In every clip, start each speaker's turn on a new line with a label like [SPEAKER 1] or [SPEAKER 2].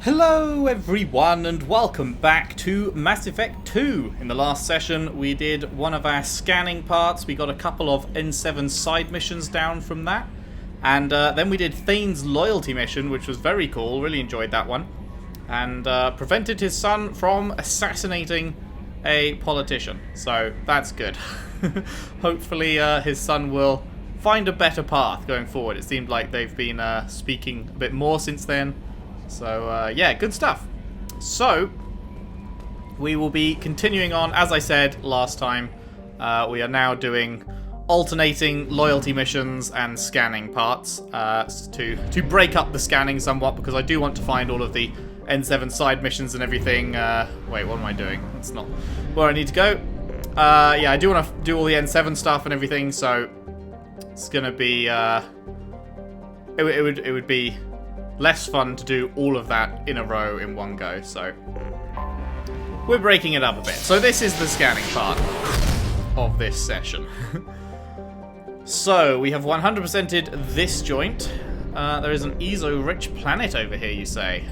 [SPEAKER 1] Hello everyone and welcome back to Mass Effect 2. In the last session we did one of our scanning parts. We got a couple of N7 side missions down from that. And then we did Thane's loyalty mission, which was very cool. Really enjoyed that one. And prevented his son from assassinating a politician. So that's good. Hopefully his son will find a better path going forward. It seemed like they've been speaking a bit more since then. So, yeah, good stuff. So, we will be continuing on, as I said last time. We are now doing alternating loyalty missions and scanning parts to break up the scanning somewhat, because I do want to find all of the N7 side missions and everything. Wait, what am I doing? That's not where I need to go. Yeah, I do want to do all the N7 stuff and everything, so it's going to be... It would be less fun to do all of that in a row in one go, so we're breaking it up a bit. So this is the scanning part of this session. So we have 100%ed this joint. There is an ESO-rich planet over here, you say?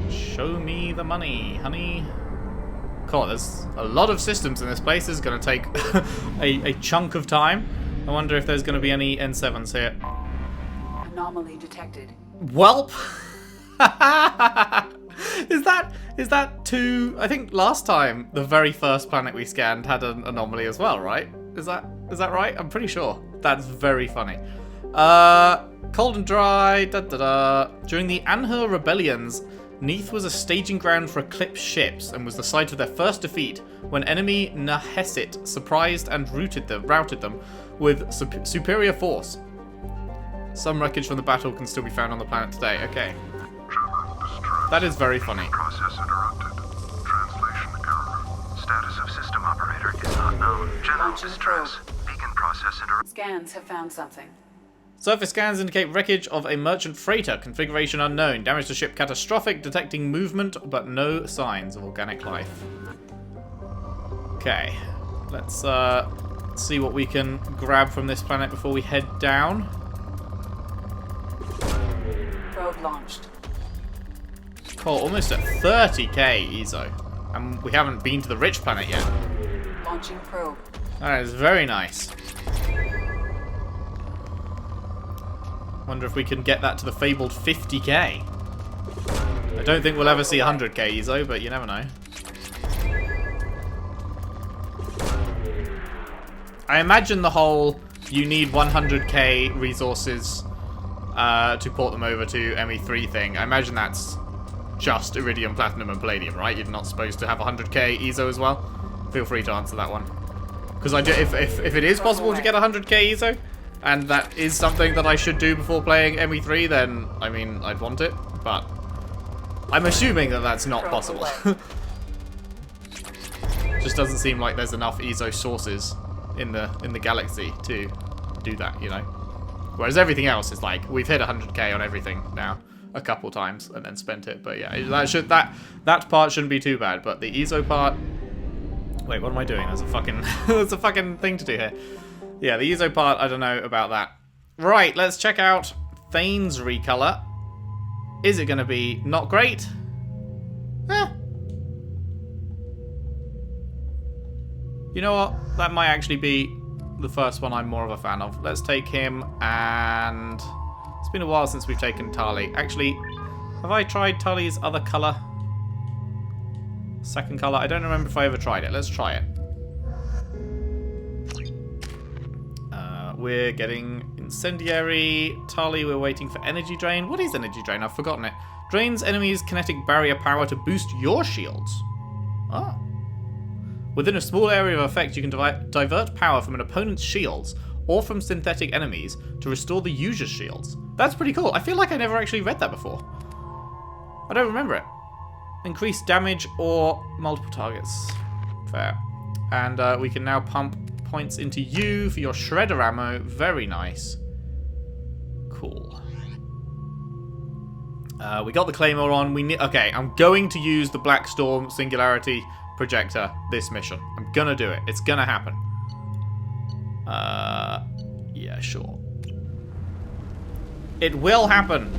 [SPEAKER 1] Show me the money, honey. God, there's a lot of systems in this place. This is going to take a chunk of time. I wonder if there's going to be any N7s here.
[SPEAKER 2] Anomaly detected.
[SPEAKER 1] Welp. Is that too? I think last time the very first planet we scanned had an anomaly as well, right? Is that right? I'm pretty sure. That's very funny. Cold and dry. During the Anjo rebellions, Neith was a staging ground for Eclipse ships and was the site of their first defeat when enemy Nahesit surprised and routed them with superior force. Some wreckage from the battle can still be found on the planet today. Okay. That is very funny.
[SPEAKER 3] Process interrupted. Translation error. Status of system operator is not known. General distress. Beacon process interrupted.
[SPEAKER 2] Scans have found something.
[SPEAKER 1] Surface scans indicate wreckage of a merchant freighter. Configuration unknown. Damage to ship catastrophic. Detecting movement, but no signs of organic life. Okay. Let's see what we can grab from this planet before we head down.
[SPEAKER 2] Probe launched.
[SPEAKER 1] Cool, almost at 30k ESO. And we haven't been to the rich planet yet.
[SPEAKER 2] Launching probe.
[SPEAKER 1] That is very nice. Wonder if we can get that to the fabled 50k. I don't think we'll ever see 100k ESO, but you never know. I imagine the whole you need 100k resources to port them over to ME3 thing. I imagine that's just Iridium, Platinum, and Palladium, right? You're not supposed to have 100k ESO as well? Feel free to answer that one. Because if it is possible to get 100k ESO, and that is something that I should do before playing ME3, then, I mean, I'd want it. But I'm assuming that that's not possible. Just doesn't seem like there's enough ESO sources in the galaxy to do that, you know? Whereas everything else is like, we've hit 100k on everything now a couple times and then spent it. But yeah, that part shouldn't be too bad. But the ESO part... Wait, what am I doing? There's a fucking there's a fucking thing to do here. Yeah, the ESO part, I don't know about that. Right, let's check out Thane's recolor. Is it going to be not great? You know what? That might actually be the first one I'm more of a fan of. Let's take him, and it's been a while since we've taken Tali. Actually, have I tried Tali's other colour? Second colour? I don't remember if I ever tried it. Let's try it. We're getting incendiary. Tali, we're waiting for energy drain. What is energy drain? I've forgotten it. Drains enemies' kinetic barrier power to boost your shields. Ah. Within a small area of effect, you can divert power from an opponent's shields or from synthetic enemies to restore the user's shields. That's pretty cool. I feel like I never actually read that before. I don't remember it. Increase damage or multiple targets. Fair. And we can now pump points into you for your shredder ammo. Very nice. Cool. We got the claymore on. Okay, I'm going to use the Black Storm Singularity projector this mission. I'm gonna do it. It's gonna happen. Yeah, sure. It will happen.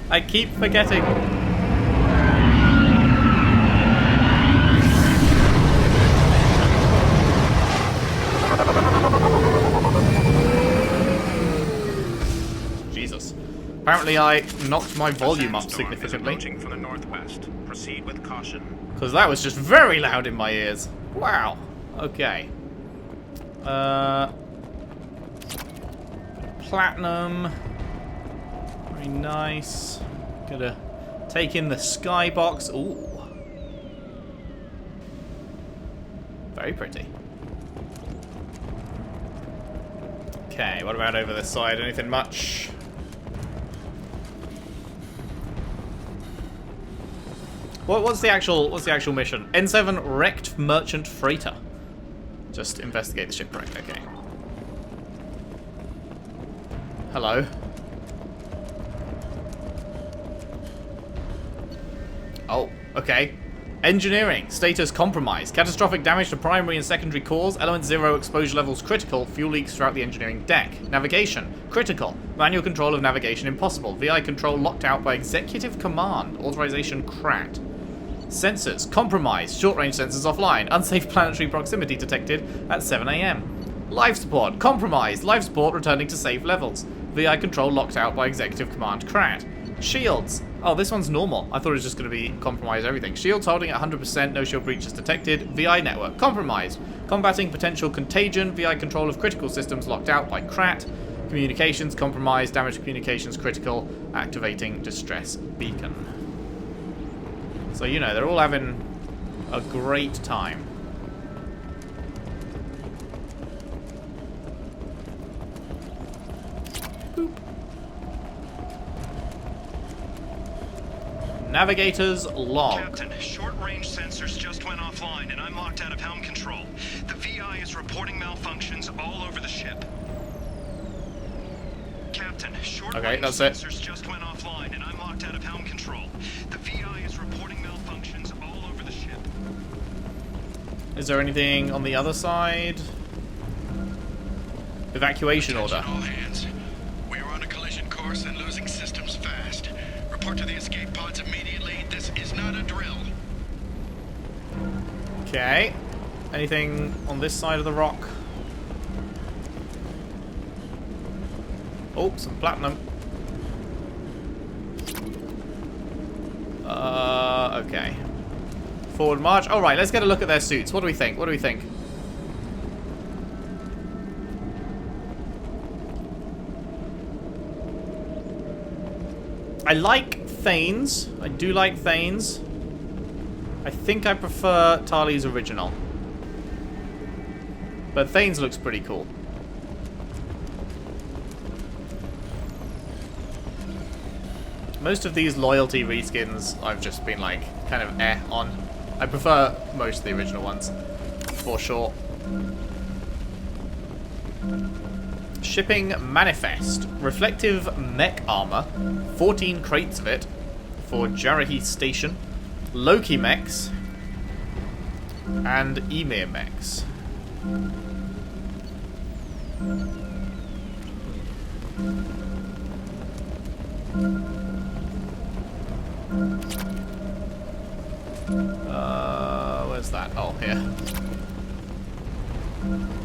[SPEAKER 1] I keep forgetting. Jesus. Apparently I knocked my volume up significantly.
[SPEAKER 3] From the northwest. Proceed with caution.
[SPEAKER 1] Because that was just very loud in my ears. Wow. Okay. Platinum. Very nice. Gotta take in the skybox. Ooh. Very pretty. Okay, what about over this side? Anything much? What's the actual mission? N7 wrecked merchant freighter. Just investigate the shipwreck, okay. Hello. Oh, okay. Engineering. Status compromised. Catastrophic damage to primary and secondary cores. Element 0 exposure levels critical. Fuel leaks throughout the engineering deck. Navigation. Critical. Manual control of navigation impossible. VI control locked out by executive command. Authorization cracked. Sensors. Compromised. Short-range sensors offline. Unsafe planetary proximity detected at 7 AM. Life support. Compromised. Life support returning to safe levels. VI control locked out by executive command cracked. Shields. Oh, this one's normal. I thought it was just going to be compromise everything. Shields holding at 100%. No shield breaches detected. VI network. Compromised. Combating potential contagion. VI control of critical systems locked out by CRAT. Communications compromised. Damage to communications critical. Activating distress beacon. So, you know, they're all having a great time. Boop. Navigator's log.
[SPEAKER 3] Captain, short-range sensors just went offline and I'm locked out of helm control. The VI is reporting malfunctions all over the ship. Captain, short-range sensors just went offline and I'm locked out of helm control. The VI is reporting malfunctions all over the ship.
[SPEAKER 1] Is there anything on the other side? Evacuation order.
[SPEAKER 4] All hands. We are on a collision course and losing systems fast. Report to the escape pods immediately. This is not a drill.
[SPEAKER 1] Okay. Anything on this side of the rock? Oh, some platinum. Okay. Forward march. Alright, let's get a look at their suits. What do we think? What do we think? I like Thane's. I do like Thane's. I think I prefer Tali's original. But Thane's looks pretty cool. Most of these loyalty reskins I've just been like kind of on. I prefer most of the original ones, for sure. Shipping manifest. Reflective mech armor. 14 crates of it for Jarahi station. Loki mechs. And Emir mechs. Where's that? Oh, here.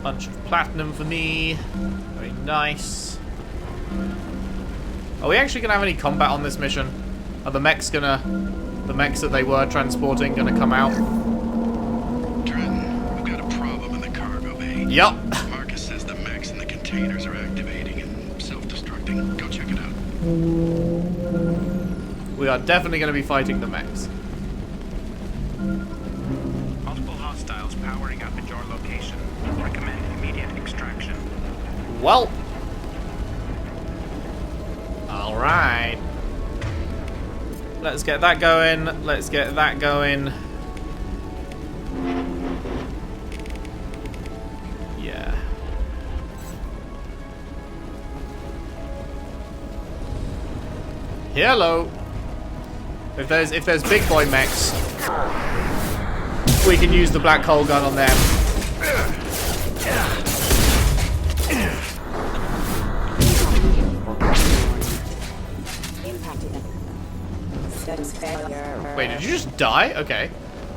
[SPEAKER 1] Bunch of platinum for me. Very nice. Are we actually gonna have any combat on this mission? Are the mechs that they were transporting gonna come out?
[SPEAKER 4] Trenton, we've got a problem in the cargo bay.
[SPEAKER 1] Yup.
[SPEAKER 4] Marcus says the mechs in the containers are activating and self-destructing. Go check it out.
[SPEAKER 1] We are definitely gonna be fighting the mechs.
[SPEAKER 3] Multiple hostiles powering up at your location. Recommend immediate extraction.
[SPEAKER 1] Well. Alright. Let's get that going. Let's get that going. Yeah. Hello. If there's big boy mechs, we can use the black hole gun on them.
[SPEAKER 5] Systems failure.
[SPEAKER 1] Wait, did you just die? Okay.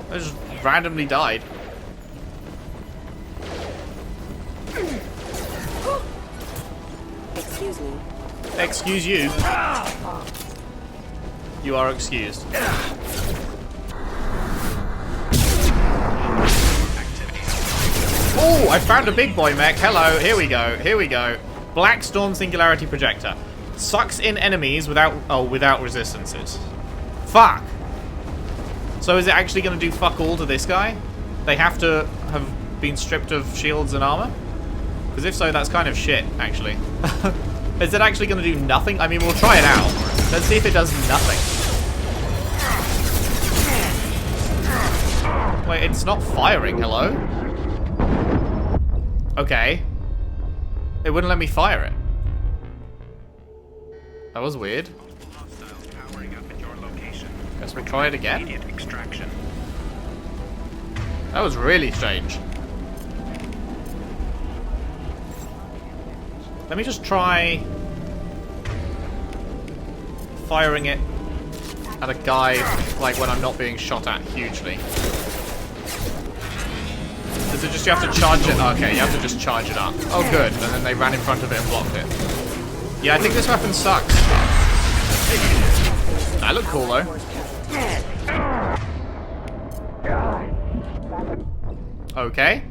[SPEAKER 1] I just randomly died.
[SPEAKER 5] Excuse me.
[SPEAKER 1] Excuse you. You are excused. Oh, I found a big boy mech. Hello, here we go. Here we go. Black Storm Singularity Projector. Sucks in enemies without resistances. Fuck. So is it actually going to do fuck all to this guy? They have to have been stripped of shields and armor? Because if so, that's kind of shit, actually. Is it actually going to do nothing? I mean, we'll try it out. Let's see if it does nothing. Wait, it's not firing, hello? Okay. It wouldn't let me fire it. That was weird. Guess we'll try it again.
[SPEAKER 3] Extraction.
[SPEAKER 1] That was really strange. Let me just try firing it at a guy, like when I'm not being shot at hugely. Does it just, you have to charge it? Okay, you have to just charge it up. Oh good, and then they ran in front of it and blocked it. Yeah, I think this weapon sucks. That looked cool though. Okay.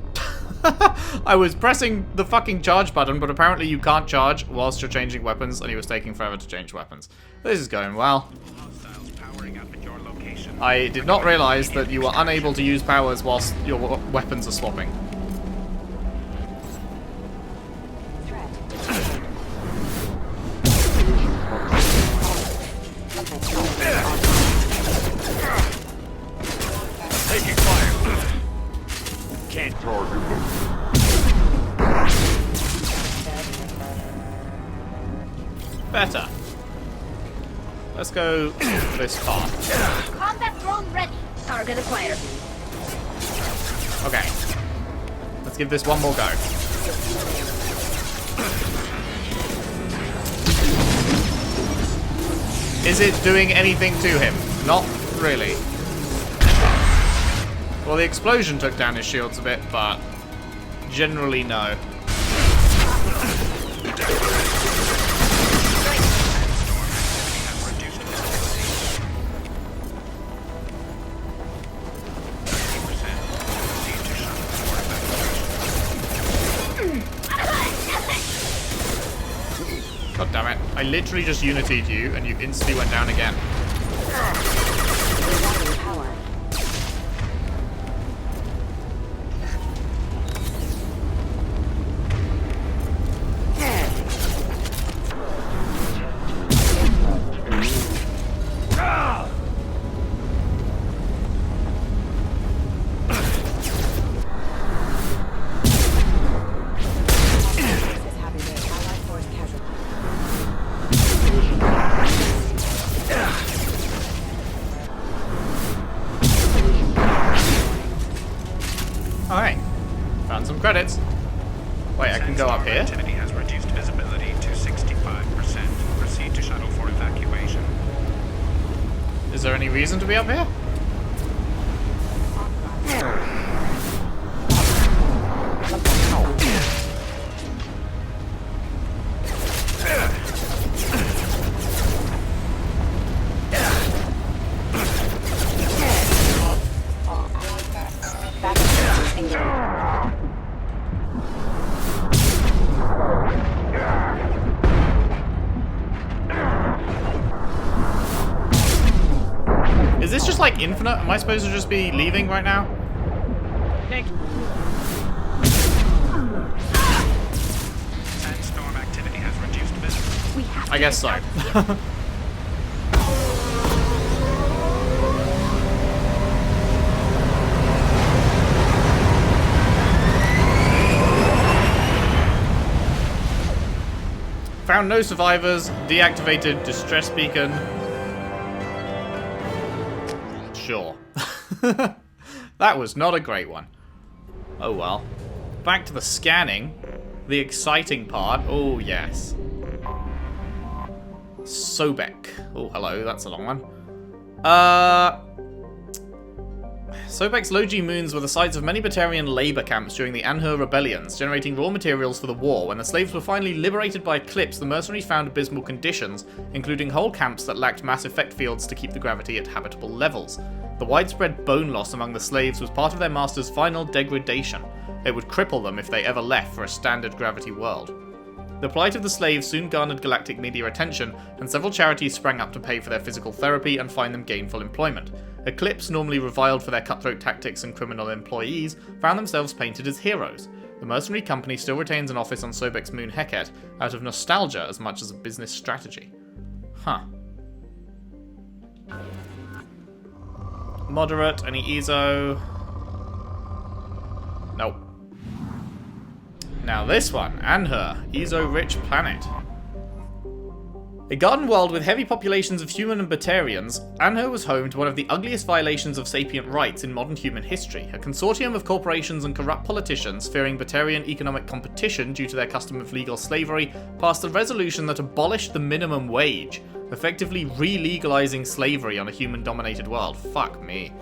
[SPEAKER 1] I was pressing the fucking charge button, but apparently you can't charge whilst you're changing weapons, and he was taking forever to change weapons. This is going well. I did not realize that you were unable to use powers whilst your weapons are swapping.
[SPEAKER 3] Taking fire. Can't target them.
[SPEAKER 1] Better. Let's go this path.
[SPEAKER 5] Combat drone ready. Target acquired.
[SPEAKER 1] Okay. Let's give this one more go. Is it doing anything to him? Not really. Well, the explosion took down his shields a bit, but generally no. God damn it. I literally just unitied you and you instantly went down again. Alright. Found some credits. Wait, I can go up here?
[SPEAKER 3] Activity has reduced visibility to 65%. Proceed to shuttle for evacuation.
[SPEAKER 1] Is there any reason to be up here? Is this just like infinite? Am I supposed to just be leaving right now?
[SPEAKER 3] Sandstorm activity has reduced visibility.
[SPEAKER 1] I guess so. Found no survivors. Deactivated distress beacon. Sure. That was not a great one. Oh well. Back to the scanning. The exciting part. Oh yes. Sobek. Oh, hello, that's a long one. Sobek's low-G moons were the sites of many Batarian labor camps during the Anjo rebellions, generating raw materials for the war. When the slaves were finally liberated by Eclipse, the mercenaries found abysmal conditions, including whole camps that lacked mass effect fields to keep the gravity at habitable levels. The widespread bone loss among the slaves was part of their master's final degradation. It would cripple them if they ever left for a standard gravity world. The plight of the slaves soon garnered galactic media attention, and several charities sprang up to pay for their physical therapy and find them gainful employment. Eclipse, normally reviled for their cutthroat tactics and criminal employees, found themselves painted as heroes. The mercenary company still retains an office on Sobek's moon Heket, out of nostalgia as much as a business strategy. Huh. Moderate, any EZO? Nope. Now this one, Anjo, EZO-rich planet. A garden world with heavy populations of human and Batarians, Anjo was home to one of the ugliest violations of sapient rights in modern human history. A consortium of corporations and corrupt politicians, fearing Batarian economic competition due to their custom of legal slavery, passed a resolution that abolished the minimum wage, effectively re-legalizing slavery on a human-dominated world. Fuck me.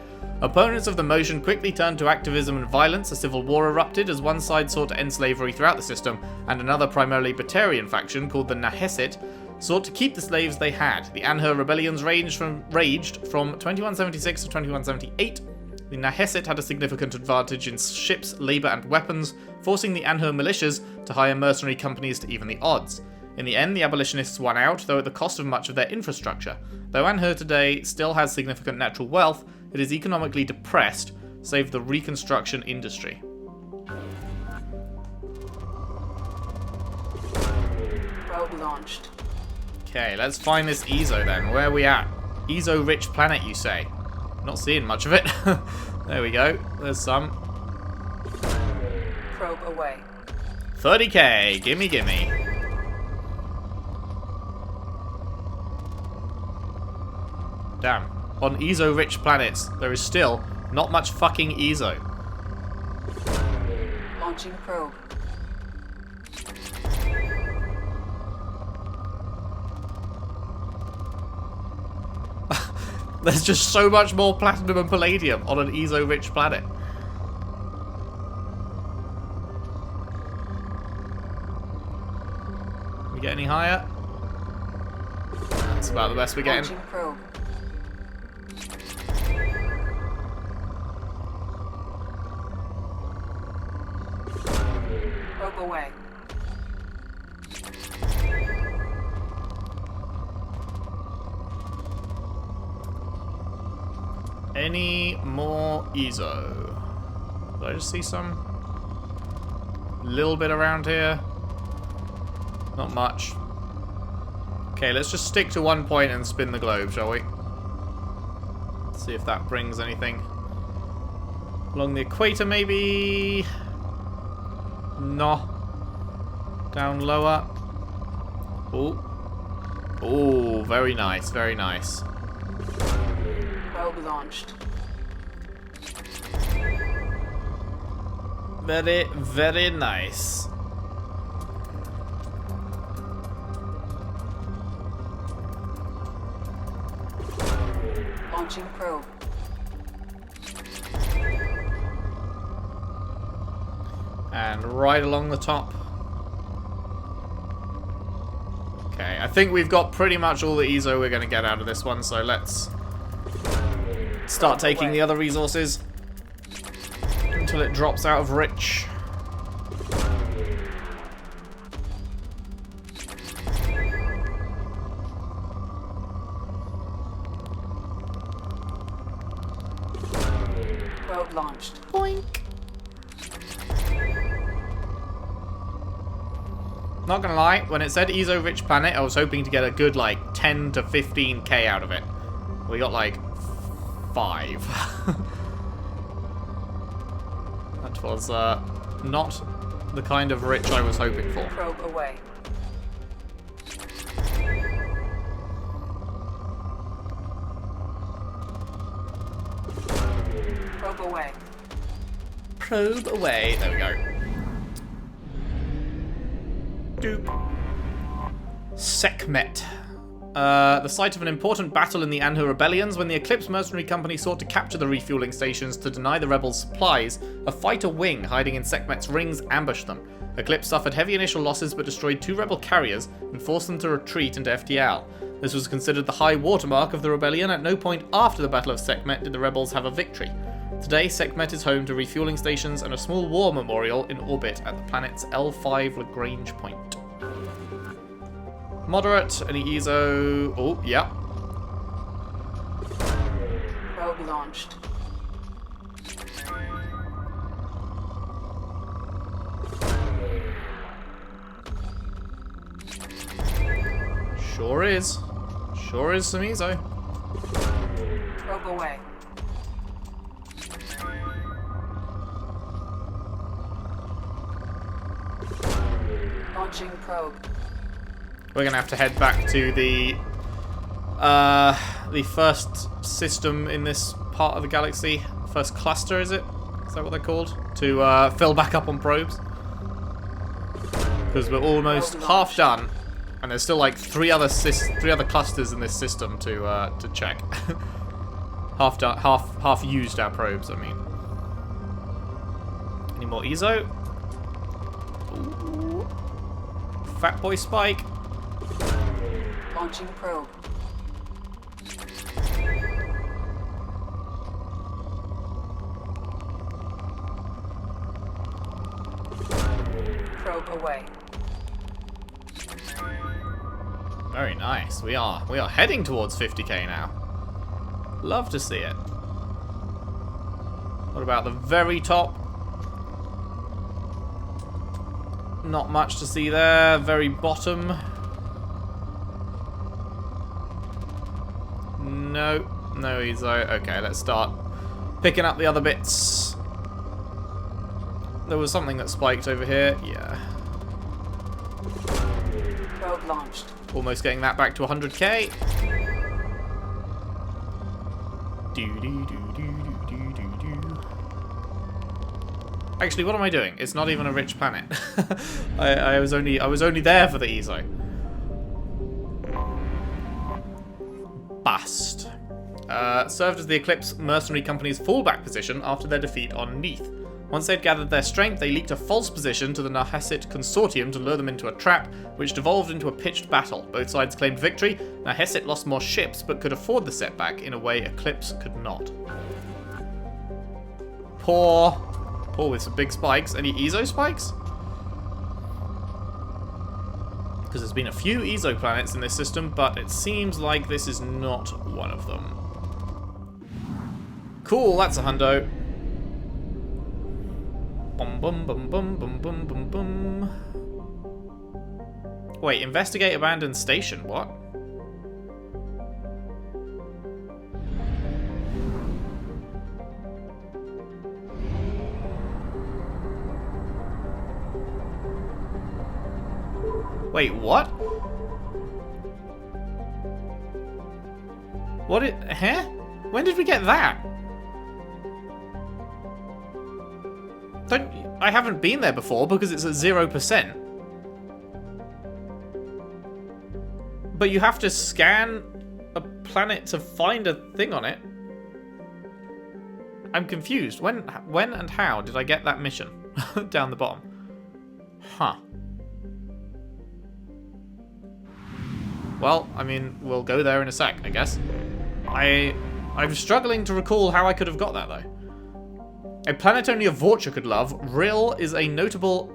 [SPEAKER 1] Opponents of the motion quickly turned to activism and violence. A civil war erupted as one side sought to end slavery throughout the system, and another primarily Batarian faction, called the Nahesset, sought to keep the slaves they had. The Anjo rebellions raged from 2176 to 2178. The Nahesset had a significant advantage in ships, labour and weapons, forcing the Anjo militias to hire mercenary companies to even the odds. In the end, the abolitionists won out, though at the cost of much of their infrastructure. Though Anjo today still has significant natural wealth, it is economically depressed, save the reconstruction industry.
[SPEAKER 2] Probe launched.
[SPEAKER 1] Okay, let's find this EZO then. Where are we at? EZO-rich planet, you say? Not seeing much of it. There we go. There's some.
[SPEAKER 2] Probe away.
[SPEAKER 1] 30k. Gimme, gimme. Damn. On EZO-rich planets, there is still not much fucking EZO.
[SPEAKER 2] Launching probe.
[SPEAKER 1] There's just so much more platinum and palladium on an EZO-rich planet. We get any higher? That's about the best we're getting.
[SPEAKER 2] Launching probe. Probe away.
[SPEAKER 1] Any more EZO? Did I just see some? Little bit around here. Not much. Okay, let's just stick to one point and spin the globe, shall we? See if that brings anything. Along the equator, maybe? No. Down lower. Oh. Oh, very nice, very nice.
[SPEAKER 2] Probe launched.
[SPEAKER 1] Very, very nice.
[SPEAKER 2] Launching probe.
[SPEAKER 1] And right along the top. Okay, I think we've got pretty much all the EZO we're going to get out of this one, so let's start taking the other resources until it drops out of rich.
[SPEAKER 2] Probe launched.
[SPEAKER 1] Boink. Not gonna lie, when it said EZO rich planet, I was hoping to get a good like 10 to 15k out of it. We got like 5. That was not the kind of rich I was hoping for.
[SPEAKER 2] Probe away. Probe away.
[SPEAKER 1] Probe away. There we go. Doop. Sekhmet. The site of an important battle in the Anjo rebellions, when the Eclipse mercenary company sought to capture the refueling stations to deny the rebels supplies, a fighter wing hiding in Sekhmet's rings ambushed them. Eclipse suffered heavy initial losses but destroyed 2 rebel carriers and forced them to retreat into FTL. This was considered the high watermark of the rebellion. At no point after the Battle of Sekhmet did the rebels have a victory. Today, Sekhmet is home to refueling stations and a small war memorial in orbit at the planet's L5 Lagrange point. Moderate, any ESO... Oh, yeah.
[SPEAKER 2] Probe launched.
[SPEAKER 1] Sure is. Sure is some ESO.
[SPEAKER 2] Probe away. Launching probe.
[SPEAKER 1] We're gonna have to head back to the first system in this part of the galaxy. First cluster, is it? Is that what they're called? To fill back up on probes. Because we're almost half done, and there's still like three other clusters in this system to check. half used our probes, I mean. Any more ESO? Ooh. Fat boy spike.
[SPEAKER 2] Launching probe. Probe away.
[SPEAKER 1] Very nice. We are heading towards 50k now. Love to see it. What about the very top? Not much to see there. Very bottom. No ESO. Okay, let's start picking up the other bits. There was something that spiked over here. Yeah.
[SPEAKER 2] Probe launched.
[SPEAKER 1] Almost getting that back to 100k. Actually, what am I doing? It's not even a rich planet. I was only there for the ESO. Bust. Served as the Eclipse mercenary company's fallback position after their defeat on Neith. Once they'd gathered their strength, they leaked a false position to the Nahesset consortium to lure them into a trap, which devolved into a pitched battle. Both sides claimed victory. Nahesset lost more ships, but could afford the setback in a way Eclipse could not. Poor with some big spikes. Any ESO spikes? Because there's been a few ESO planets in this system, but it seems like this is not one of them. Cool, that's a hundo. Bum bum bum bum bum bum bum bum. Wait, investigate abandoned station, what? Wait, what? Huh? When did we get that? I haven't been there before because it's at 0%. But you have to scan a planet to find a thing on it. I'm confused. When and how did I get that mission down the bottom? Huh. Well, I mean, we'll go there in a sec, I guess. I'm struggling to recall how I could have got that, though. A planet only a Zorya could love, Ril is notable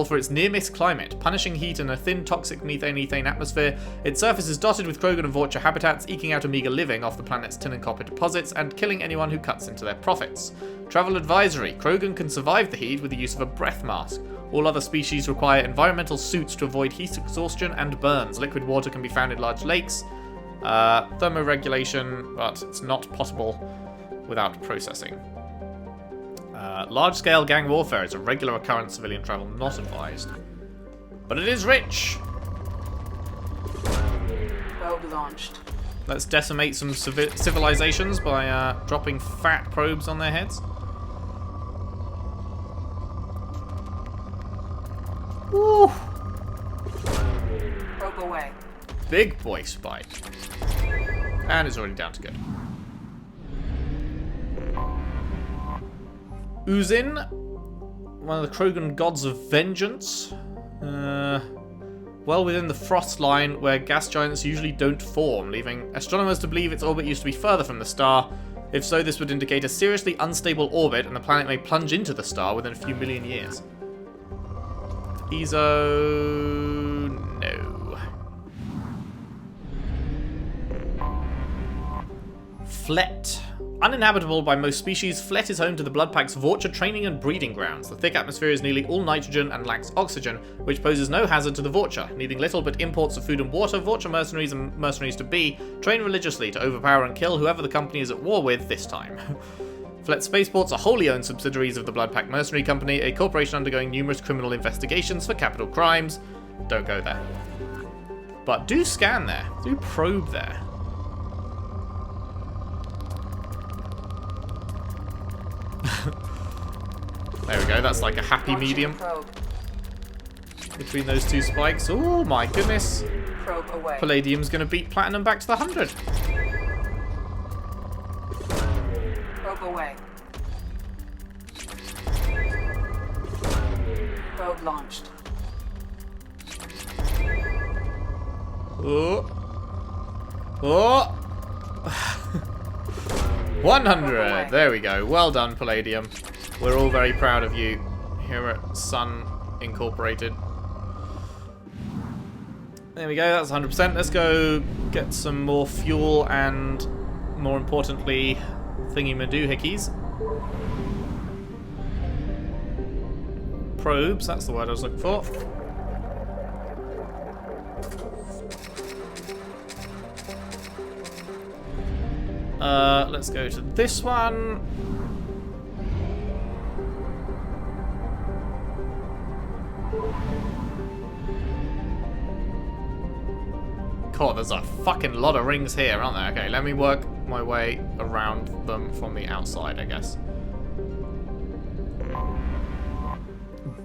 [SPEAKER 1] for its near-miss climate, punishing heat and a thin, toxic methane atmosphere. Its surface is dotted with Krogan and Zorya habitats, eking out a meager living off the planet's tin and copper deposits and killing anyone who cuts into their profits. Travel advisory. Krogan can survive the heat with the use of a breath mask. All other species require environmental suits to avoid heat exhaustion and burns. Liquid water can be found in large lakes. Thermoregulation, but it's not possible without processing. Large-scale gang warfare is a regular occurrence. Civilian travel not advised. But it is rich!
[SPEAKER 2] Probe launched.
[SPEAKER 1] Let's decimate some civilizations by dropping fat probes on their heads. Woo!
[SPEAKER 2] Probe away.
[SPEAKER 1] big boy spike. And it's already down to good. Uzin, one of the Krogan gods of vengeance. Well within the frost line where gas giants usually don't form, leaving astronomers to believe its orbit used to be further from the star. If so, this would indicate a seriously unstable orbit, and the planet may plunge into the star within a few million years. Ezo... no. Flet. Uninhabitable by most species, Flet is home to the Bloodpack's Vorcha training and breeding grounds. The thick atmosphere is nearly all nitrogen and lacks oxygen, which poses no hazard to the Vorcha. Needing little but imports of food and water, Vorcha mercenaries and mercenaries to be train religiously to overpower and kill whoever the company is at war with this time. Flet spaceports are wholly owned subsidiaries of the Bloodpack Mercenary Company, a corporation undergoing numerous criminal investigations for capital crimes. Don't go there. But do scan there. Do probe there. There we go, that's like a happy medium between those two spikes. Oh my goodness.
[SPEAKER 2] Probe away.
[SPEAKER 1] Palladium's going to beat Platinum back to the 100.
[SPEAKER 2] Probe away. Probe launched.
[SPEAKER 1] Oh. Oh. 100. There we go. Well done, Palladium. We're all very proud of you here at Sun Incorporated. There we go. That's 100%. Let's go get some more fuel and, more importantly, thingy-madoohickeys. Probes. That's the word I was looking for. Let's go to this one. God, there's a fucking lot of rings here, aren't there? Okay, let me work my way around them from the outside, I guess.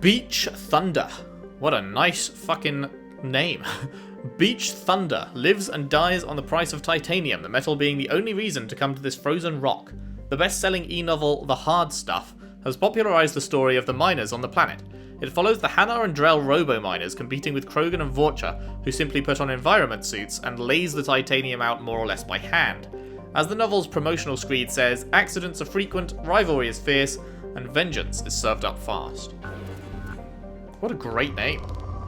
[SPEAKER 1] Beach Thunder. What a nice fucking name. Beach Thunder lives and dies on the price of titanium, the metal being the only reason to come to this frozen rock. The best-selling e-novel The Hard Stuff has popularized the story of the miners on the planet. It follows the Hanar and Drell robo-miners competing with Krogan and Vorcha, who simply put on environment suits and laze the titanium out more or less by hand. As the novel's promotional screed says, accidents are frequent, rivalry is fierce, and vengeance is served up fast. What a great name.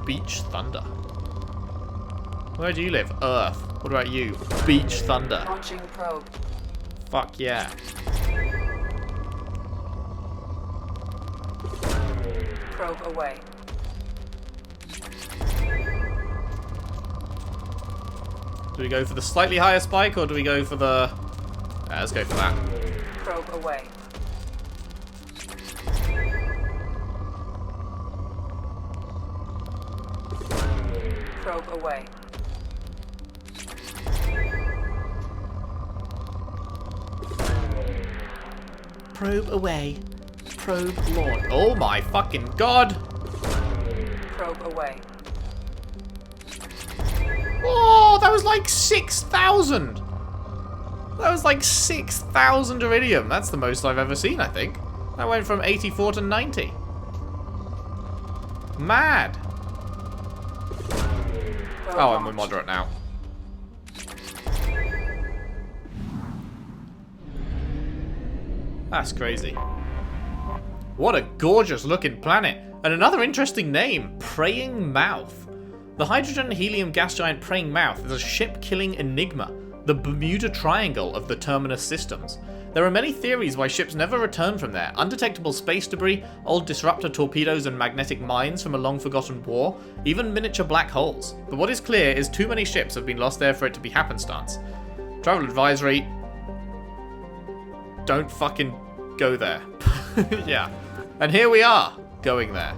[SPEAKER 1] Beach Thunder. Where do you live? Earth. What about you? Beach Thunder.
[SPEAKER 2] Launching probe.
[SPEAKER 1] Fuck yeah.
[SPEAKER 2] Probe away.
[SPEAKER 1] Do we go for the slightly higher spike, or do we go for the... let's go for that.
[SPEAKER 2] Probe away. Probe away.
[SPEAKER 1] Probe away. Probe launch. Oh my fucking god!
[SPEAKER 2] Probe away.
[SPEAKER 1] Oh, that was like 6,000! That was like 6,000 iridium. That's the most I've ever seen, I think. That went from 84 to 90. Mad!
[SPEAKER 2] Probe
[SPEAKER 1] Oh, and we're
[SPEAKER 2] launched.
[SPEAKER 1] moderate now. That's crazy. What a gorgeous looking planet. And another interesting name, Praying Mouth. The hydrogen and helium gas giant Praying Mouth is a ship-killing enigma, the Bermuda Triangle of the Terminus systems. There are many theories why ships never return from there. Undetectable space debris, old disruptor torpedoes and magnetic mines from a long-forgotten war, even miniature black holes. But what is clear is too many ships have been lost there for it to be happenstance. Travel advisory, don't fucking go there. Yeah. And here we are, going there.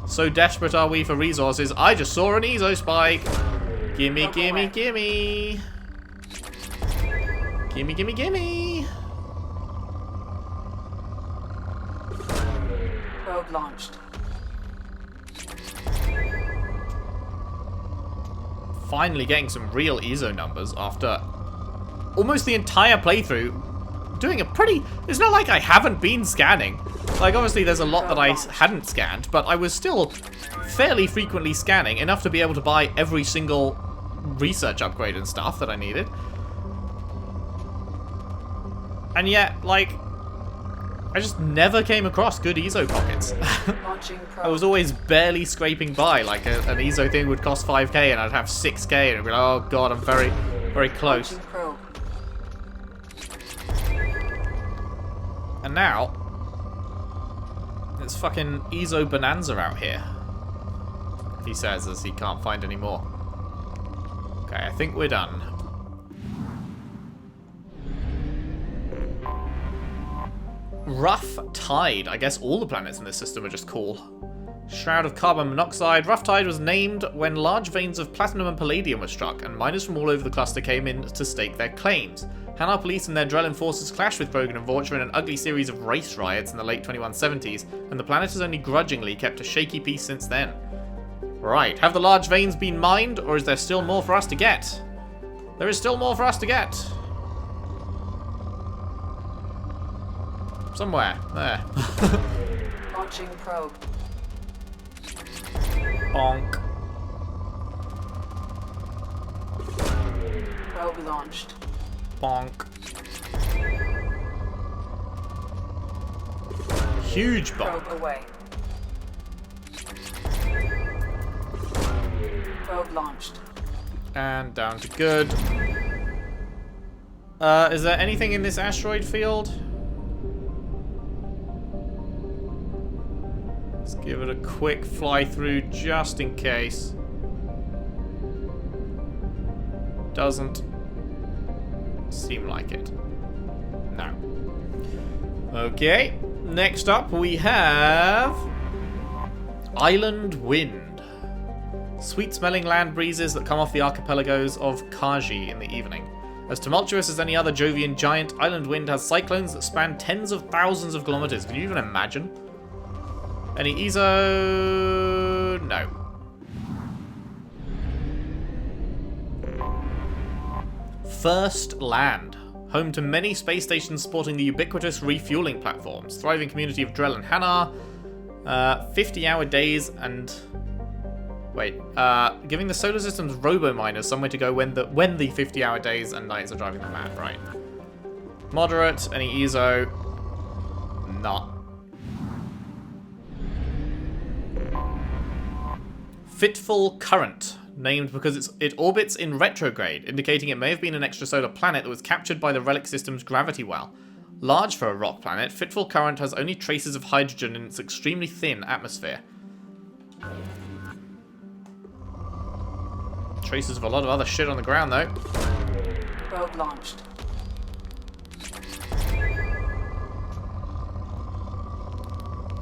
[SPEAKER 1] So desperate are we for resources, I just saw an Ezo spike. Gimme, gimme, gimme. Gimme, gimme, gimme.
[SPEAKER 2] Probe launched.
[SPEAKER 1] finally getting some real ESO numbers after almost the entire playthrough. Doing a pretty... It's not like I haven't been scanning. Like, obviously there's a lot that I hadn't scanned, but I was still fairly frequently scanning, enough to be able to buy every single research upgrade and stuff that I needed. And yet, like, I just never came across good ESO pockets. I was always barely scraping by. Like, an ESO thing would cost 5k and I'd have 6k and I'd be like, oh god, I'm very, very close. And now, it's fucking ESO Bonanza out here. He says as he can't find any more. Okay, I think we're done. Rough Tide. I guess all the planets in this system are just cool. Shroud of Carbon Monoxide. Rough Tide was named when large veins of platinum and palladium were struck, and miners from all over the cluster came in to stake their claims. Hanar police and their Drellin forces clashed with Bogan and Vorcha in an ugly series of race riots in the late 2170s, and the planet has only grudgingly kept a shaky peace since then. Right, have the large veins been mined, or is there still more for us to get? There is still more for us to get. Somewhere. There.
[SPEAKER 2] Launching probe.
[SPEAKER 1] Bonk.
[SPEAKER 2] Probe launched.
[SPEAKER 1] Bonk. Huge bonk.
[SPEAKER 2] Probe away. Probe launched.
[SPEAKER 1] And down to good. Is there anything in this asteroid field? Let's give it a quick fly through just in case. Doesn't seem like it. No. Okay. Next up we have Island Wind. Sweet-smelling land breezes that come off the archipelagos of Kaji in the evening. As tumultuous as any other Jovian giant, Island Wind has cyclones that span tens of thousands of kilometers. Can you even imagine? Any ESO? No. First Land. Home to many space stations sporting the ubiquitous refueling platforms. Thriving community of Drell and Hanar. 50-hour days and... Wait, giving the solar system's robo-miners somewhere to go when the 50-hour days and nights are driving them mad, right. Moderate, any ESO? Not. Fitful Current, named because it orbits in retrograde, indicating it may have been an extrasolar planet that was captured by the Relic system's gravity well. Large for a rock planet, Fitful Current has only traces of hydrogen in its extremely thin atmosphere. Traces of a lot of other shit on the ground, though.
[SPEAKER 2] Probe launched.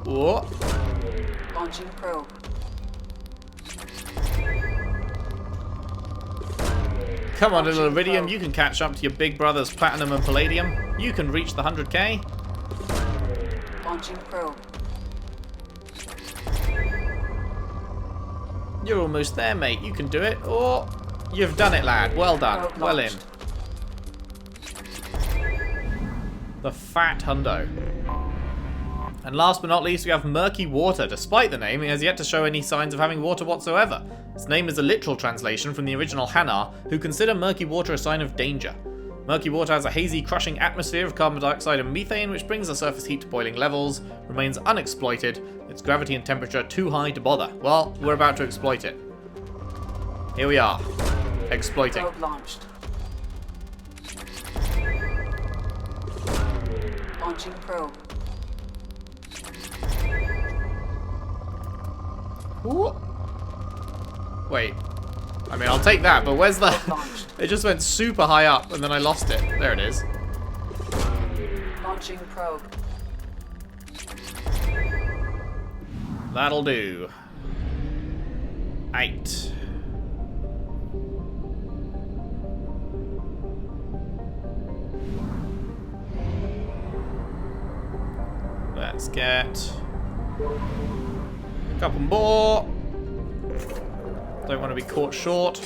[SPEAKER 1] Whoa.
[SPEAKER 2] Launching probe.
[SPEAKER 1] Come on, little Iridium, you can catch up to your big brother's platinum and palladium. You can reach the 100k.
[SPEAKER 2] Launching probe.
[SPEAKER 1] You're almost there, mate. You can do it. Oh, you've done it, lad. Well done.
[SPEAKER 2] Probe
[SPEAKER 1] Well in.
[SPEAKER 2] launched.
[SPEAKER 1] The fat hundo. And last but not least, we have Murky Water. Despite the name, it has yet to show any signs of having water whatsoever. Its name is a literal translation from the original Hanar, who consider murky water a sign of danger. Murky water has a hazy, crushing atmosphere of carbon dioxide and methane, which brings the surface heat to boiling levels, remains unexploited, its gravity and temperature too high to bother. Well, we're about to exploit it. Here we are. Exploiting.
[SPEAKER 2] Probe launched. Launching probe.
[SPEAKER 1] Ooh. Wait. I mean, I'll take that, but where's the...
[SPEAKER 2] Launched.
[SPEAKER 1] It just went super high up, and then I lost it. There it is.
[SPEAKER 2] Launching probe.
[SPEAKER 1] That'll do. 8. Let's get a couple more. Don't want to be caught short.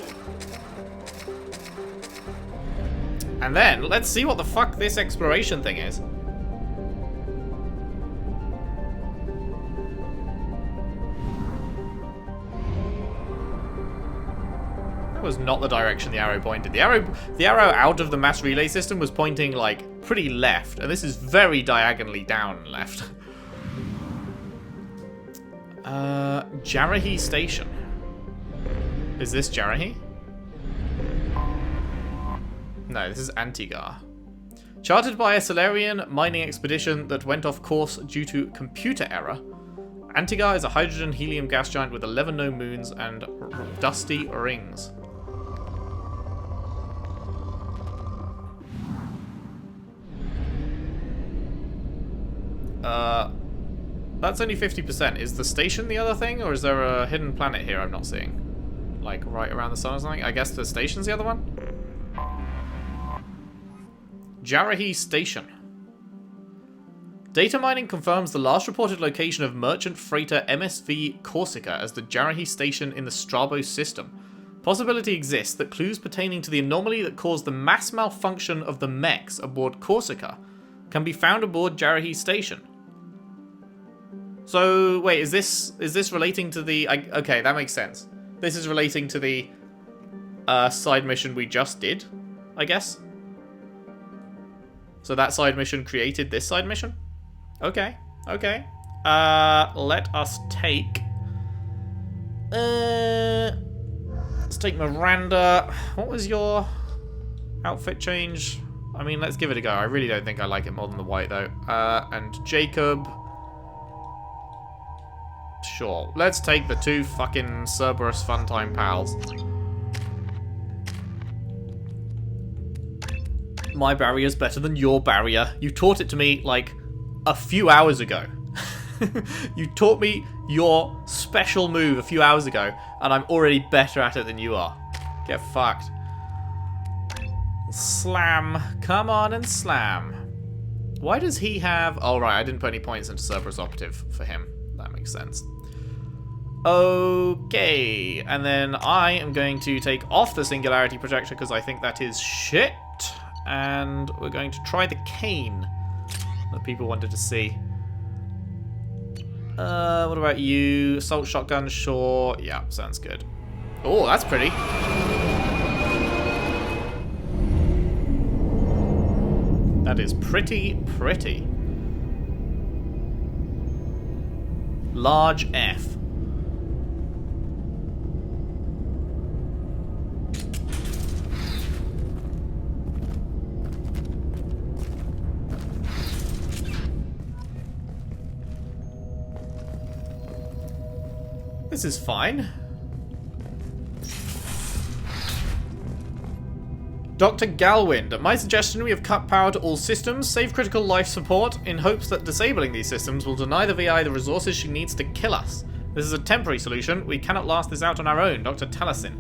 [SPEAKER 1] And then, let's see what the fuck this exploration thing is. That was not the direction the arrow pointed. The arrow out of the mass relay system was pointing, like, pretty left. And this is very diagonally down left. Jarahi Station. Is this Jarahi? No, this is Antigar. Chartered by a Solarian mining expedition that went off course due to computer error, Antigar is a hydrogen-helium gas giant with 11 known moons and dusty rings. That's only 50%. Is the station the other thing, or is there a hidden planet here I'm not seeing? Like, right around the sun or something? I guess the station's the other one? Jarahi Station. Data mining confirms the last reported location of merchant freighter MSV Corsica as the Jarahi Station in the Strabo system. Possibility exists that clues pertaining to the anomaly that caused the mass malfunction of the Mechs aboard Corsica can be found aboard Jarahi Station. So, wait, is this relating to the... okay, that makes sense. This is relating to the side mission we just did, I guess? So that side mission created this side mission? Okay, okay. Let us take... let's take Miranda. What was your outfit change? I mean, let's give it a go. I really don't think I like it more than the white, though. And Jacob... Sure. Let's take the two fucking Cerberus Funtime pals. My barrier's better than your barrier. You taught it to me, like, a few hours ago. You taught me your special move a few hours ago, and I'm already better at it than you are. Get fucked. Slam. Come on and slam. Why does he have... Oh, right, I didn't put any points into Cerberus Operative for him. That makes sense. Okay, and then I am going to take off the Singularity Projector because I think that is shit. And we're going to try the cane that people wanted to see. What about you? Assault shotgun, sure. Yeah, sounds good. Oh, that's pretty. That is pretty. Large F. This is fine. Dr. Galwind, at my suggestion we have cut power to all systems, save critical life support, in hopes that disabling these systems will deny the VI the resources she needs to kill us. This is a temporary solution. We cannot last this out on our own, Dr. Taliesin.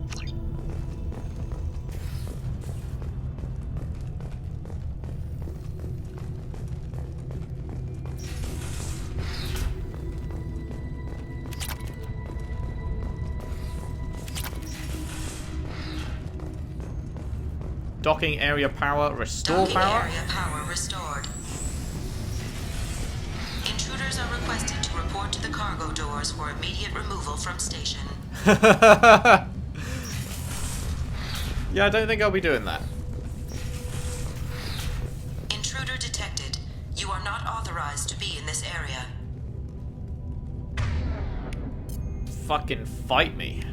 [SPEAKER 1] Docking area power, restore
[SPEAKER 6] Docking
[SPEAKER 1] power.
[SPEAKER 6] Area power restored. Intruders are requested to report to the cargo doors for immediate removal from station.
[SPEAKER 1] Yeah, I don't think I'll be doing that.
[SPEAKER 6] Intruder detected. You are not authorized to be in this area.
[SPEAKER 1] Fucking fight me.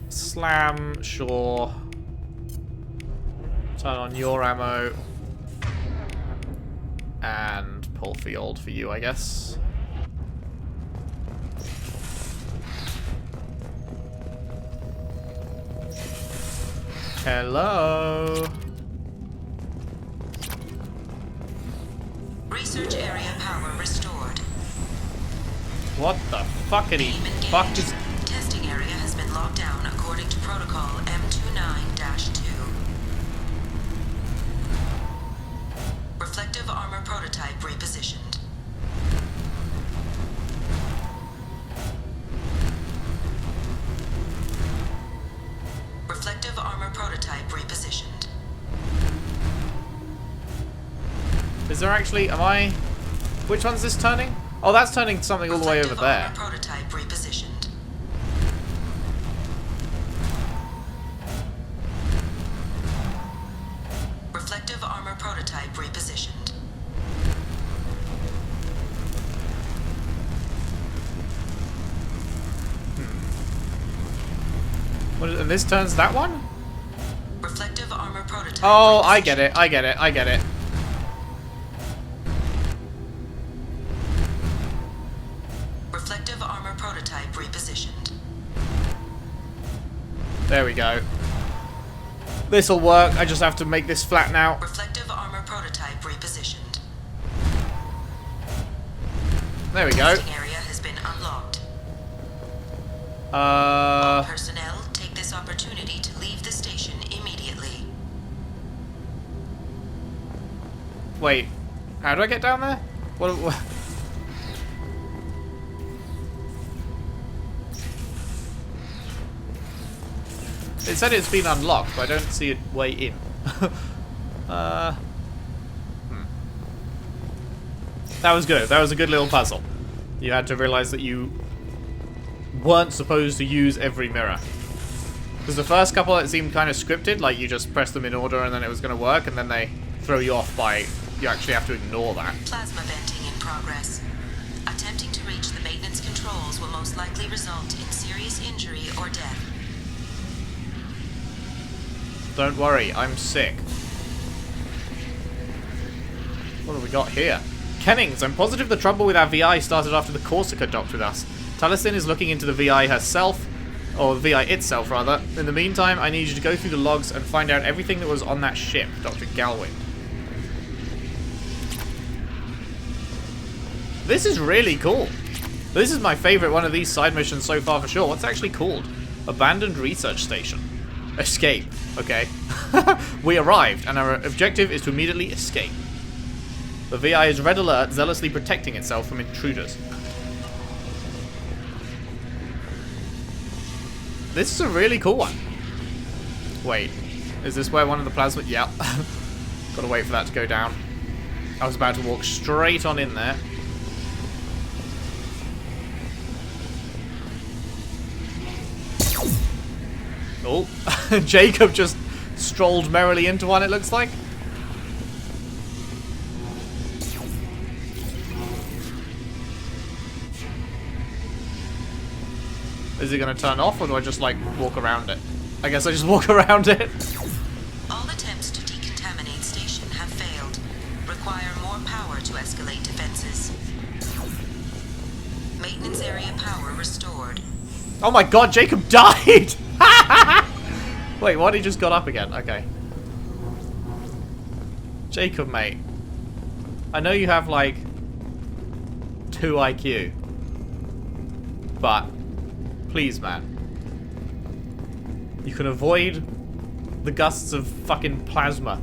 [SPEAKER 1] Slam, sure. Turn on your ammo. And pull field for you, I guess. Hello.
[SPEAKER 6] Research area power restored.
[SPEAKER 1] What the fuckity fuck is...
[SPEAKER 6] Testing area has been locked down according to protocol M29-2. Reflective armor prototype repositioned. Reflective armor prototype repositioned.
[SPEAKER 1] Is there actually... Am I... Which one's this turning? Oh, that's turning something all the way over
[SPEAKER 6] Reflective
[SPEAKER 1] there.
[SPEAKER 6] armor prototype repositioned. Reflective armor prototype repositioned.
[SPEAKER 1] And this turns that one?
[SPEAKER 6] Reflective armor prototype.
[SPEAKER 1] Oh,
[SPEAKER 6] repositioned.
[SPEAKER 1] I get it. I get it. I get it.
[SPEAKER 6] Reflective armor prototype repositioned.
[SPEAKER 1] There we go. This'll work. I just have to make this flat now.
[SPEAKER 6] Reflective armor prototype repositioned.
[SPEAKER 1] There we go.
[SPEAKER 6] Testing area has been unlocked. All personnel, take this opportunity to leave the station immediately.
[SPEAKER 1] Wait. How do I get down there? What? It said it's been unlocked, but I don't see a way in. That was good. That was a good little puzzle. You had to realize that you weren't supposed to use every mirror. Because the first couple, it seemed kind of scripted, like you just press them in order and then it was going to work, and then they throw you off by... You actually have to ignore that.
[SPEAKER 6] Plasma venting in progress. Attempting to reach the maintenance controls will most likely result in serious injury or death.
[SPEAKER 1] Don't worry, I'm sick. What have we got here? Kennings, I'm positive the trouble with our VI started after the Corsica docked with us. Taliesin is looking into the VI herself, or the VI itself rather. In the meantime, I need you to go through the logs and find out everything that was on that ship, Dr. Galwin. This is really cool. This is my favourite one of these side missions so far for sure. What's it actually called? Abandoned Research Station. Escape. Okay. We arrived, and our objective is to immediately escape. The VI is red alert, zealously protecting itself from intruders. This is a really cool one. Wait. Is this where one of the plasma... Yeah. Gotta wait for that to go down. I was about to walk straight on in there. Oh, Jacob just strolled merrily into one, it looks like. Is it going to turn off, or do I just, like, walk around it? I guess I just walk around it.
[SPEAKER 6] All attempts to decontaminate station have failed. Require more power to escalate defenses. Maintenance area power restored.
[SPEAKER 1] Oh my god, Jacob died! Wait, what? He just got up again. Okay. Jacob, mate. I know you have, like, 2 IQ. But, please, man. You can avoid the gusts of fucking plasma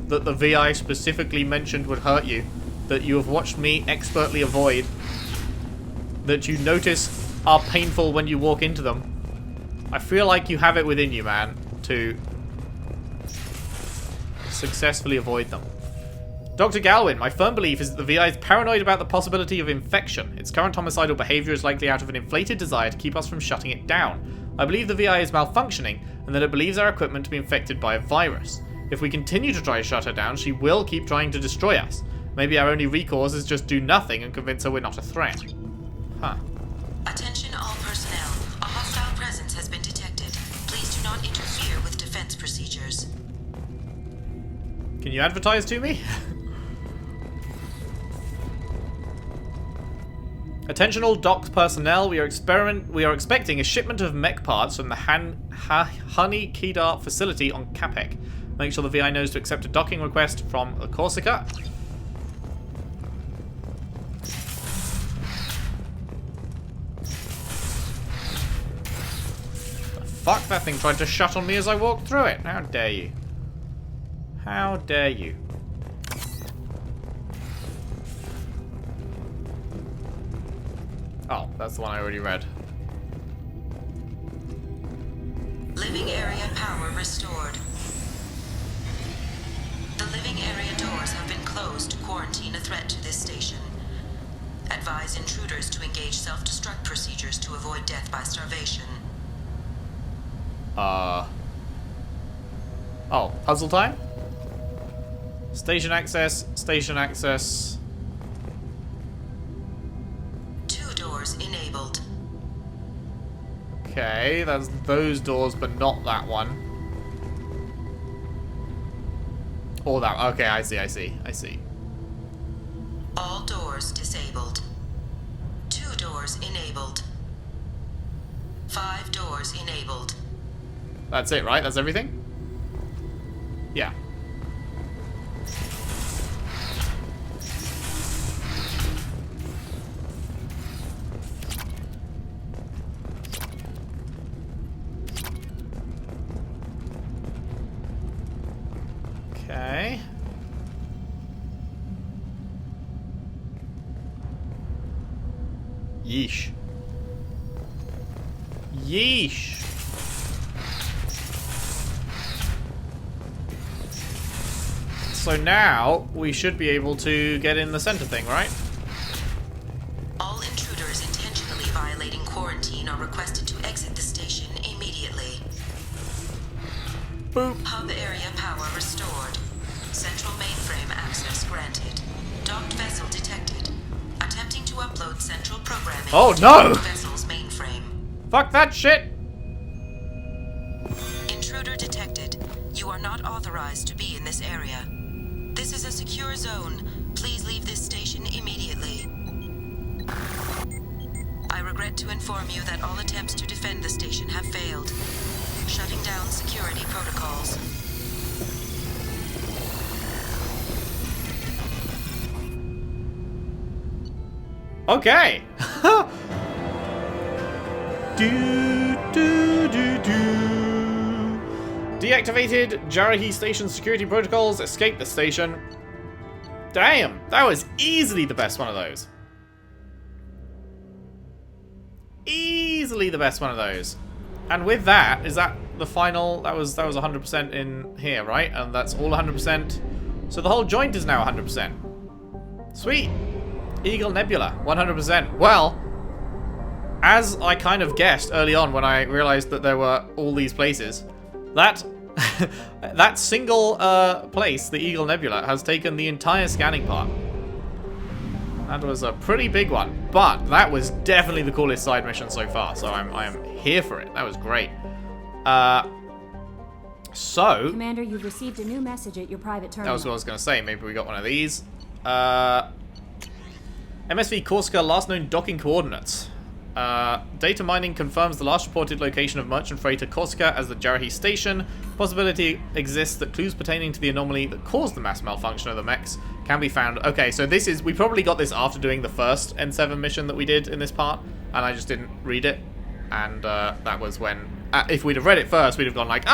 [SPEAKER 1] that the VI specifically mentioned would hurt you, that you have watched me expertly avoid, that you notice are painful when you walk into them. I feel like you have it within you, man, to successfully avoid them. Dr. Galwin, my firm belief is that the VI is paranoid about the possibility of infection. Its current homicidal behavior is likely out of an inflated desire to keep us from shutting it down. I believe the VI is malfunctioning, and that it believes our equipment to be infected by a virus. If we continue to try to shut her down, she will keep trying to destroy us. Maybe our only recourse is just do nothing and convince her we're not a threat. Huh.
[SPEAKER 6] Attention all personnel. A hostile presence has been detected. Please do not interfere with defense procedures.
[SPEAKER 1] Can you advertise to me? Attention all docks personnel, we are expecting a shipment of mech parts from the Honey Kedar facility on Capek. Make sure the VI knows to accept a docking request from the Corsica. Fuck, that thing tried to shut on me as I walked through it. How dare you? How dare you? Oh, that's the one I already read.
[SPEAKER 6] Living area power restored. The living area doors have been closed to quarantine a threat to this station. Advise intruders to engage self-destruct procedures to avoid death by starvation.
[SPEAKER 1] Oh, puzzle time? Station access, station access.
[SPEAKER 6] 2 doors enabled.
[SPEAKER 1] Okay, that's those doors, but not that one. Or that. Okay, I see.
[SPEAKER 6] All doors disabled. 2 doors enabled. 5 doors enabled.
[SPEAKER 1] That's it, right? That's everything? Yeah. Okay. Yeesh. Yeesh. So now we should be able to get in the center thing, right?
[SPEAKER 6] All intruders intentionally violating quarantine are requested to exit the station immediately.
[SPEAKER 1] Boop.
[SPEAKER 6] Hub area power restored. Central mainframe access granted. Docked vessel detected. Attempting to upload central programming
[SPEAKER 1] Oh,
[SPEAKER 6] to
[SPEAKER 1] no!
[SPEAKER 6] the vessel's mainframe.
[SPEAKER 1] Fuck that shit!
[SPEAKER 6] Intruder detected. You are not authorized to be in this area. This is a secure zone. Please leave this station immediately. I regret to inform you that all attempts to defend the station have failed. Shutting down security protocols.
[SPEAKER 1] Okay. do. Deactivated Jarahi station security protocols. Escape the station. Damn, that was easily the best one of those. Easily the best one of those. And with that, is that the final? That was 100% in here, right? And that's all 100%. So the whole joint is now 100%. Sweet. Eagle Nebula, 100%. Well, as I kind of guessed early on when I realized that there were all these places, that that single place, the Eagle Nebula, has taken the entire scanning part. That was a pretty big one, but that was definitely the coolest side mission so far, so I am here for it. That was great. So...
[SPEAKER 7] Commander, you've received a new message at your private terminal.
[SPEAKER 1] That was what I was going to say. Maybe we got one of these. MSV Corsica, last known docking coordinates. Data mining confirms the last reported location of merchant freighter Corsica as the Jarahi station. Possibility exists that clues pertaining to the anomaly that caused the mass malfunction of the Mechs can be found. Okay, so this is... We probably got this after doing the first N7 mission that we did in this part, and I just didn't read it. And that was when... if we'd have read it first, we'd have gone like,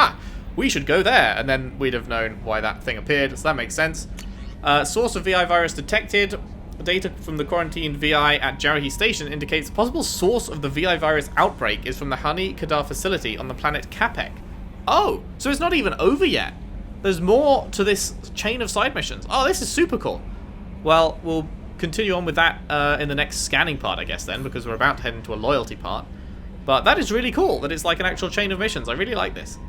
[SPEAKER 1] we should go there, and then we'd have known why that thing appeared, so that makes sense. Source of VI virus detected. Data from the quarantined VI at Jarahi Station indicates the possible source of the VI virus outbreak is from the Hani Kadar facility on the planet Capek. Oh, so it's not even over yet. There's more to this chain of side missions. Oh, this is super cool. Well, we'll continue on with that in the next scanning part, I guess, then, because we're about to head into a loyalty part. But that is really cool, that it's like an actual chain of missions. I really like this.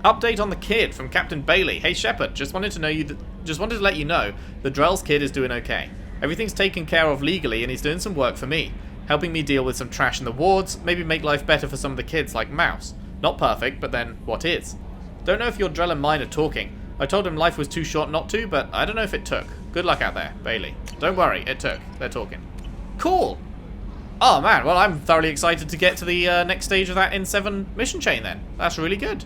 [SPEAKER 1] Update on the kid from Captain Bailey. Hey, Shepard, just wanted to let you know the Drell's kid is doing okay. Everything's taken care of legally, and he's doing some work for me, helping me deal with some trash in the wards, maybe make life better for some of the kids like Mouse. Not perfect, but then what is? Don't know if your Drell and mine are talking. I told him life was too short not to, but I don't know if it took. Good luck out there, Bailey. Don't worry, it took. They're talking. Cool! Oh man, well I'm thoroughly excited to get to the next stage of that N7 mission chain then. That's really good.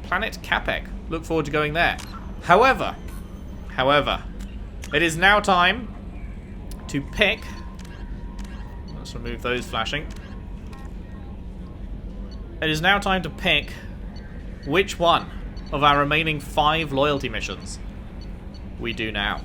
[SPEAKER 1] Planet Capek. Look forward to going there. However, it is now time to pick... Let's remove those flashing. It is now time to pick which one of our remaining 5 loyalty missions we do now.